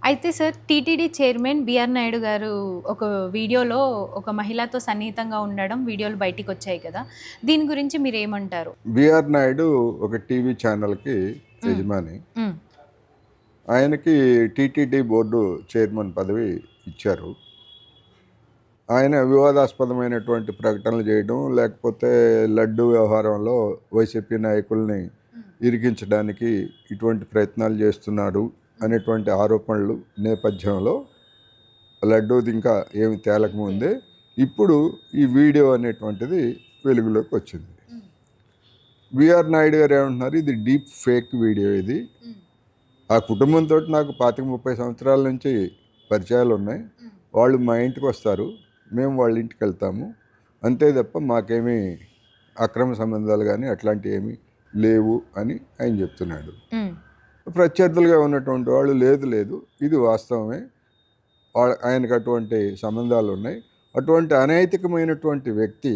అయితే sir TTD chairman BR Naidu garu ఒక వీడియోలో ఒక మహిళతో సన్నిహితంగా ఉండడం వీడియోలు బయటికొచ్చాయి కదా! దీని గురించి మీరేమంటారు? బిఆర్ నాయుడు ఒక టీవీ ఛానల్‌కి హ్మ్. యజమాని. హ్మ్. ఆయనకి టీటీడీ బోర్డు చైర్మన్ పదవి ఇచ్చారు. ఆయన వివాదాస్పదమైనటువంటి ప్రకటనలు చేయడం, లేకపోతే లడ్డూ వ్యవహారంలో వైసీపీ నాయకుల్ని ఇరికించడానికి ఇటువంటి ప్రయత్నాలు చేస్తున్నాడు అనేటువంటి ఆరోపణలు నేపథ్యంలో లడ్డూది ఇంకా ఏమి తేలకముందే ఇప్పుడు ఈ వీడియో అనేటువంటిది వెలుగులోకి వచ్చింది. బిఆర్ నాయుడు గారు ఏమంటున్నారు, ఇది డీప్ ఫేక్ వీడియో ఇది. ఆ కుటుంబంతో నాకు 25-30 సంవత్సరాల నుంచి పరిచయాలు ఉన్నాయి. వాళ్ళు మా ఇంటికి వస్తారు, మేము వాళ్ళ ఇంటికి వెళ్తాము, అంతే తప్ప మాకేమీ అక్రమ సంబంధాలు కానీ అట్లాంటివి ఏమీ లేవు అని ఆయన చెప్తున్నాడు. ప్రత్యర్థులుగా ఉన్నటువంటి వాళ్ళు లేదు లేదు ఇది వాస్తవమే, ఆయనకు అటువంటి సంబంధాలు ఉన్నాయి, అటువంటి అనైతికమైనటువంటి వ్యక్తి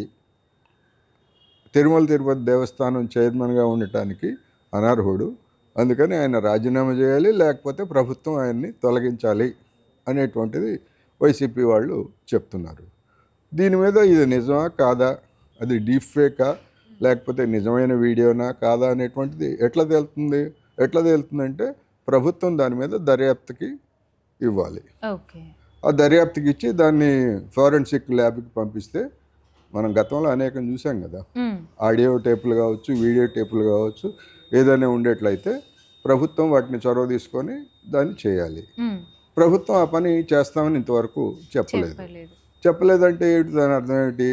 తిరుమల తిరుపతి దేవస్థానం చైర్మన్గా ఉండటానికి అనర్హుడు, అందుకని ఆయన రాజీనామా చేయాలి, లేకపోతే ప్రభుత్వం ఆయన్ని తొలగించాలి అనేటువంటిది వైసీపీ వాళ్ళు చెప్తున్నారు. దీని మీద ఇది నిజమా కాదా, అది డీప్ ఫేకా లేకపోతే నిజమైన వీడియోనా కాదా అనేటువంటిది ఎట్లా తేలుతుందంటే ప్రభుత్వం దాని మీద దర్యాప్తుకి ఇవ్వాలి. ఆ దర్యాప్తుకి ఇచ్చి దాన్ని ఫోరెన్సిక్ ల్యాబ్కి పంపిస్తే, మనం గతంలో అనేకం చూసాం కదా, ఆడియో టేపులు కావచ్చు, వీడియో టేపులు కావచ్చు, ఏదైనా ఉండేట్లయితే ప్రభుత్వం వాటిని చొరవ తీసుకొని దాన్ని చేయాలి. ప్రభుత్వం ఆ పని చేస్తామని ఇంతవరకు చెప్పలేదంటే ఏంటి, దాని అర్థం ఏంటి?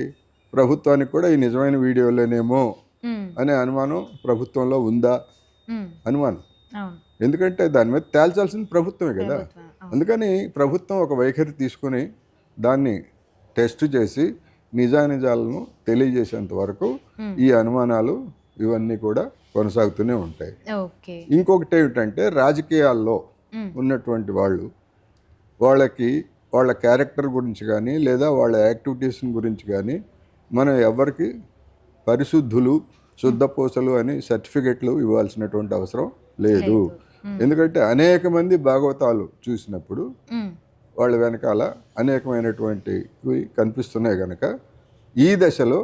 ప్రభుత్వానికి కూడా ఈ నిజమైన వీడియోలోనేమో అనే అనుమానం ప్రభుత్వంలో ఉందా అనుమానం. ఎందుకంటే దాని మీద తేల్చాల్సింది ప్రభుత్వమే కదా. అందుకని ప్రభుత్వం ఒక వైఖరి తీసుకుని దాన్ని టెస్ట్ చేసి నిజానిజాలను తెలియజేసేంత వరకు ఈ అనుమానాలు ఇవన్నీ కూడా కొనసాగుతూనే ఉంటాయి. ఇంకొకటి ఏమిటంటే, రాజకీయాల్లో ఉన్నటువంటి వాళ్ళ క్యారెక్టర్ గురించి కానీ లేదా వాళ్ళ యాక్టివిటీస్ గురించి కానీ మనం ఎవరికి పరిశుద్ధులు శుద్ధపూసలు అని సర్టిఫికెట్లు ఇవ్వాల్సినటువంటి అవసరం లేదు. ఎందుకంటే అనేక మంది భాగవతాలు చూసినప్పుడు వాళ్ళ వెనకాల అనేకమైనటువంటివి కనిపిస్తున్నాయి కనుక ఈ దశలో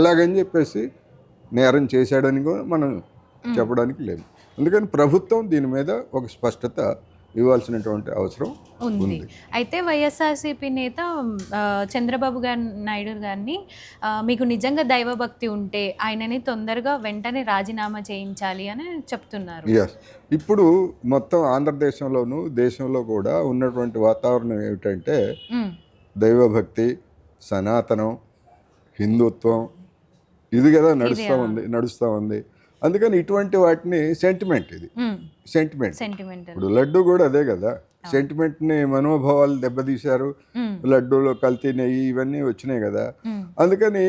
అలాగని చెప్పేసి నేరం చేశాడని కూడా మనం చెప్పడానికి లేదు. అందుకని ప్రభుత్వం దీని మీద ఒక స్పష్టత ఇవ్వాల్సినటువంటి అవసరం ఉంది. అయితే వైఎస్ఆర్సీపీ నేత చంద్రబాబు నాయుడు గారిని మీకు నిజంగా దైవభక్తి ఉంటే ఆయనని తొందరగా వెంటనే రాజీనామా చేయించాలి అని చెప్తున్నారు. ఇప్పుడు మొత్తం ఆంధ్రదేశంలోనూ దేశంలో కూడా ఉన్నటువంటి వాతావరణం ఏమిటంటే దైవభక్తి, సనాతనం, హిందుత్వం ఇది కదా నడుస్తూ ఉంది. అందుకని ఇటువంటి వాటిని సెంటిమెంట్ ఇప్పుడు లడ్డు కూడా అదే కదా, సెంటిమెంట్ని మనోభావాలు దెబ్బతీశారు, లడ్డూలో కల్తీ నెయ్యి ఇవన్నీ వచ్చినాయి కదా. అందుకని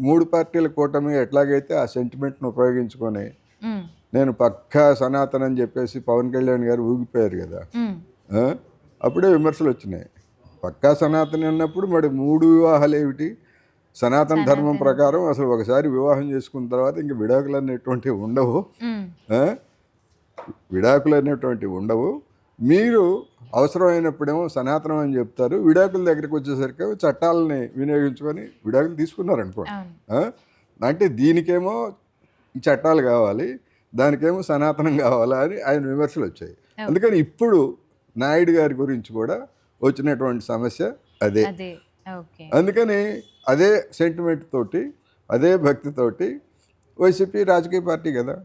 మూడు పార్టీల కూటమి ఎట్లాగైతే ఆ సెంటిమెంట్ను ఉపయోగించుకొని నేను పక్కా సనాతనం అని చెప్పేసి పవన్ కళ్యాణ్ గారు ఊగిపోయారు కదా, అప్పుడే విమర్శలు వచ్చినాయి. పక్కా సనాతని అన్నప్పుడు మరి 3 వివాహాలు ఏమిటి? సనాతన ధర్మం ప్రకారం అసలు ఒకసారి వివాహం చేసుకున్న తర్వాత ఇంక విడాకులు అనేటువంటివి ఉండవు. మీరు అవసరమైనప్పుడేమో సనాతనం అని చెప్తారు, విడాకుల దగ్గరికి వచ్చేసరికి చట్టాలని వినియోగించుకొని విడాకులు తీసుకున్నారనుకోండి. అంటే దీనికేమో ఈ చట్టాలు కావాలి, దానికేమో సనాతనం కావాలా అని ఆయన విమర్శలు వచ్చాయి. అందుకని ఇప్పుడు నాయుడు గారి గురించి కూడా వచ్చినటువంటి సమస్య అదే. అందుకని అదే సెంటిమెంట్ తోటి, అదే భక్తితోటి వైసీపీ రాజకీయ పార్టీ కదా,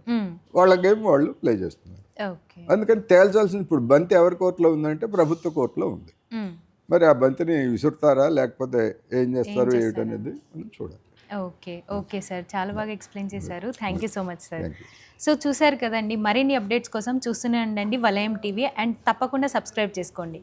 వాళ్ళ గేమ్ వాళ్ళు ప్లే చేస్తున్నారు. అందుకని తేల్చాల్సింది ఇప్పుడు బంతి ఎవరి కోర్టులో ఉందంటే ప్రభుత్వ కోర్టులో ఉంది. మరి ఆ బంతిని విసురుతారా లేకపోతే ఏం చేస్తారు ఏమిటనేది మనం చూడాలి. ఓకే సార్, చాలా బాగా ఎక్స్ప్లెయిన్ చేశారు. Thank you so much sir. So చూశారు కదండి, మరిన్ని అప్డేట్స్ కోసం చూస్తూనే ఉండండి వలయం టీవీ అండ్ తప్పకుండా సబ్స్క్రైబ్ చేసుకోండి.